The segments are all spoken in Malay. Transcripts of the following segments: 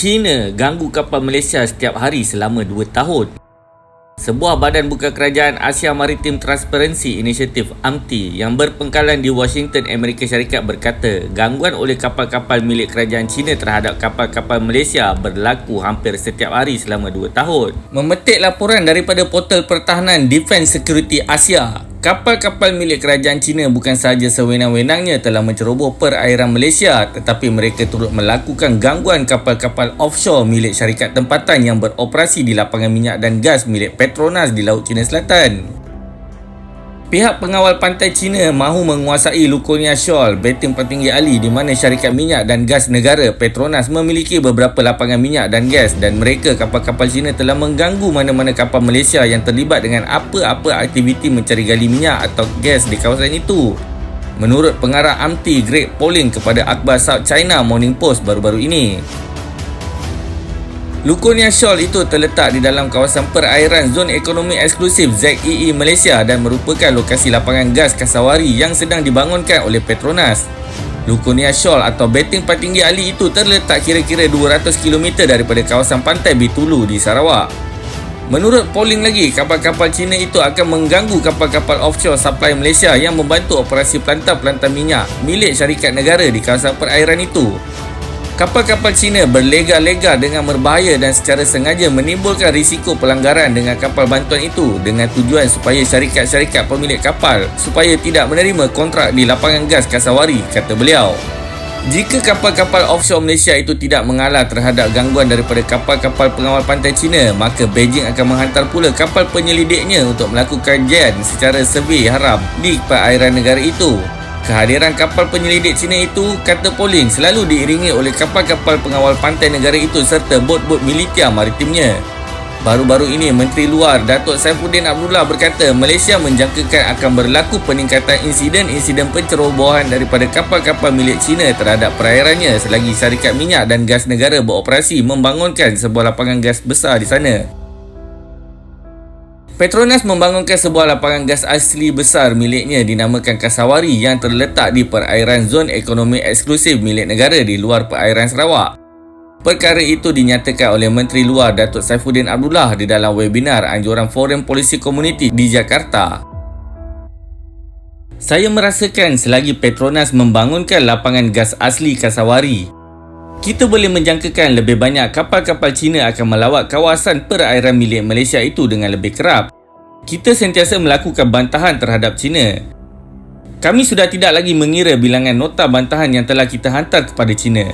China ganggu kapal Malaysia setiap hari selama 2 tahun. Sebuah badan bukan kerajaan Asia Maritime Transparency Initiative (AMTI) yang berpangkalan di Washington, Amerika Syarikat berkata gangguan oleh kapal-kapal milik kerajaan China terhadap kapal-kapal Malaysia berlaku hampir setiap hari selama 2 tahun. Memetik laporan daripada portal pertahanan Defence Security Asia, kapal-kapal milik kerajaan China bukan sahaja sewenang-wenangnya telah menceroboh perairan Malaysia, tetapi mereka turut melakukan gangguan kapal-kapal offshore milik syarikat tempatan yang beroperasi di lapangan minyak dan gas milik Petronas di Laut Cina Selatan. Pihak pengawal pantai China mahu menguasai Luconia Shoal, Beting Petinggi Ali, di mana syarikat minyak dan gas negara Petronas memiliki beberapa lapangan minyak dan gas, dan mereka kapal-kapal China telah mengganggu mana-mana kapal Malaysia yang terlibat dengan apa-apa aktiviti mencari gali minyak atau gas di kawasan itu. Menurut pengarah AMTI Greg Pauling kepada akhbar South China Morning Post baru-baru ini, Luconia Shoal itu terletak di dalam kawasan perairan Zon Ekonomi Eksklusif ZEE Malaysia dan merupakan lokasi lapangan gas Kasawari yang sedang dibangunkan oleh Petronas. Luconia Shoal atau Beting Petinggi Ali itu terletak kira-kira 200 km daripada kawasan pantai Bitulu di Sarawak. Menurut Pauling lagi, kapal-kapal Cina itu akan mengganggu kapal-kapal offshore supply Malaysia yang membantu operasi pelantar-pelantar minyak milik syarikat negara di kawasan perairan itu. Kapal-kapal Cina berlega-lega dengan berbahaya dan secara sengaja menimbulkan risiko pelanggaran dengan kapal bantuan itu dengan tujuan supaya syarikat-syarikat pemilik kapal supaya tidak menerima kontrak di lapangan gas Kasawari, kata beliau. Jika kapal-kapal offshore Malaysia itu tidak mengalah terhadap gangguan daripada kapal-kapal pengawal pantai China, maka Beijing akan menghantar pula kapal penyelidiknya untuk melakukan kajian secara survey haram di perairan negara itu. Kehadiran kapal penyelidik Cina itu, kata Pauling, selalu diiringi oleh kapal-kapal pengawal pantai negara itu serta bot-bot militer maritimnya. Baru-baru ini, Menteri Luar Datuk Saifuddin Abdullah berkata Malaysia menjangkakan akan berlaku peningkatan insiden-insiden pencerobohan daripada kapal-kapal milik Cina terhadap perairannya selagi syarikat minyak dan gas negara beroperasi membangunkan sebuah lapangan gas besar di sana. Petronas membangunkan sebuah lapangan gas asli besar miliknya dinamakan Kasawari yang terletak di perairan Zon Ekonomi Eksklusif milik negara di luar perairan Sarawak. Perkara itu dinyatakan oleh Menteri Luar Datuk Saifuddin Abdullah di dalam webinar anjuran Foreign Policy Community di Jakarta. Saya merasakan selagi Petronas membangunkan lapangan gas asli Kasawari, kita boleh menjangkakan lebih banyak kapal-kapal Cina akan melawat kawasan perairan milik Malaysia itu dengan lebih kerap. Kita sentiasa melakukan bantahan terhadap Cina. Kami sudah tidak lagi mengira bilangan nota bantahan yang telah kita hantar kepada Cina.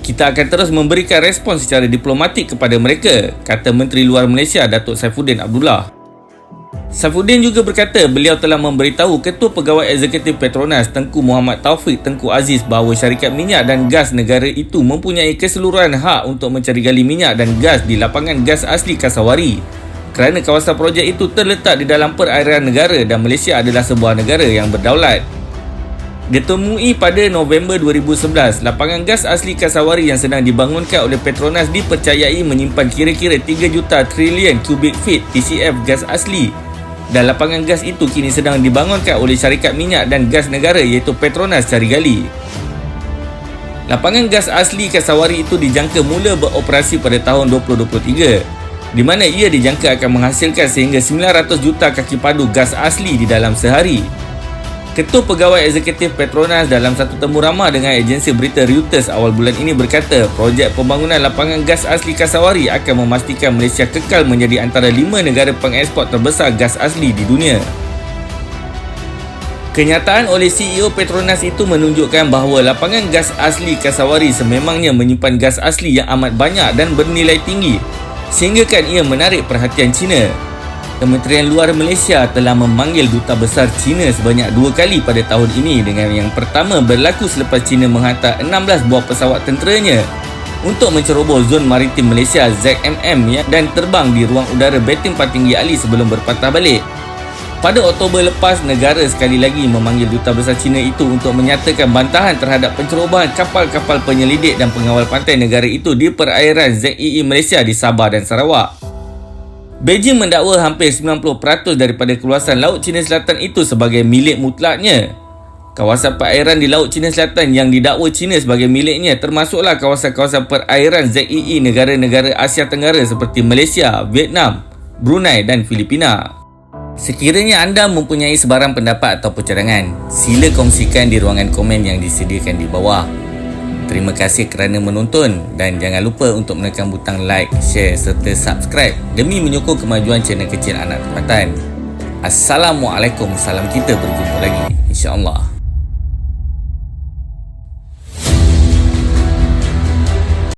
Kita akan terus memberikan respons secara diplomatik kepada mereka, kata Menteri Luar Malaysia Datuk Saifuddin Abdullah. Saifuddin juga berkata beliau telah memberitahu Ketua Pegawai Eksekutif Petronas Tengku Muhammad Taufik Tengku Aziz bahawa syarikat minyak dan gas negara itu mempunyai keseluruhan hak untuk mencari gali minyak dan gas di lapangan gas asli Kasawari kerana kawasan projek itu terletak di dalam perairan negara dan Malaysia adalah sebuah negara yang berdaulat. Ditemui pada November 2011, lapangan gas asli Kasawari yang sedang dibangunkan oleh Petronas dipercayai menyimpan kira-kira 3 juta trilion kubik feet TCF gas asli. Dan lapangan gas itu kini sedang dibangunkan oleh syarikat minyak dan gas negara iaitu Petronas Cari Gali. Lapangan gas asli Kasawari itu dijangka mula beroperasi pada tahun 2023, di mana ia dijangka akan menghasilkan sehingga 900 juta kaki padu gas asli di dalam sehari. Ketua Pegawai Eksekutif Petronas dalam satu temu ramah dengan agensi berita Reuters awal bulan ini berkata projek pembangunan lapangan gas asli Kasawari akan memastikan Malaysia kekal menjadi antara 5 negara pengeksport terbesar gas asli di dunia. Kenyataan oleh CEO Petronas itu menunjukkan bahawa lapangan gas asli Kasawari sememangnya menyimpan gas asli yang amat banyak dan bernilai tinggi, sehinggakan ia menarik perhatian China. Kementerian Luar Malaysia telah memanggil Duta Besar China sebanyak 2 kali pada tahun ini, dengan yang pertama berlaku selepas China menghantar 16 buah pesawat tenteranya untuk menceroboh zon maritim Malaysia ZMM dan terbang di ruang udara Beting Petinggi Ali sebelum berpatah balik. Pada Oktober lepas, negara sekali lagi memanggil Duta Besar China itu untuk menyatakan bantahan terhadap pencerobohan kapal-kapal penyelidik dan pengawal pantai negara itu di perairan ZEE Malaysia di Sabah dan Sarawak. Beijing mendakwa hampir 90% daripada keluasan Laut Cina Selatan itu sebagai milik mutlaknya. Kawasan perairan di Laut Cina Selatan yang didakwa China sebagai miliknya termasuklah kawasan-kawasan perairan ZEE negara-negara Asia Tenggara seperti Malaysia, Vietnam, Brunei dan Filipina. Sekiranya anda mempunyai sebarang pendapat atau cadangan, sila kongsikan di ruangan komen yang disediakan di bawah. Terima kasih kerana menonton dan jangan lupa untuk menekan butang like, share serta subscribe demi menyokong kemajuan channel kecil anak tempatan. Assalamualaikum, salam kita berjumpa lagi insya-Allah.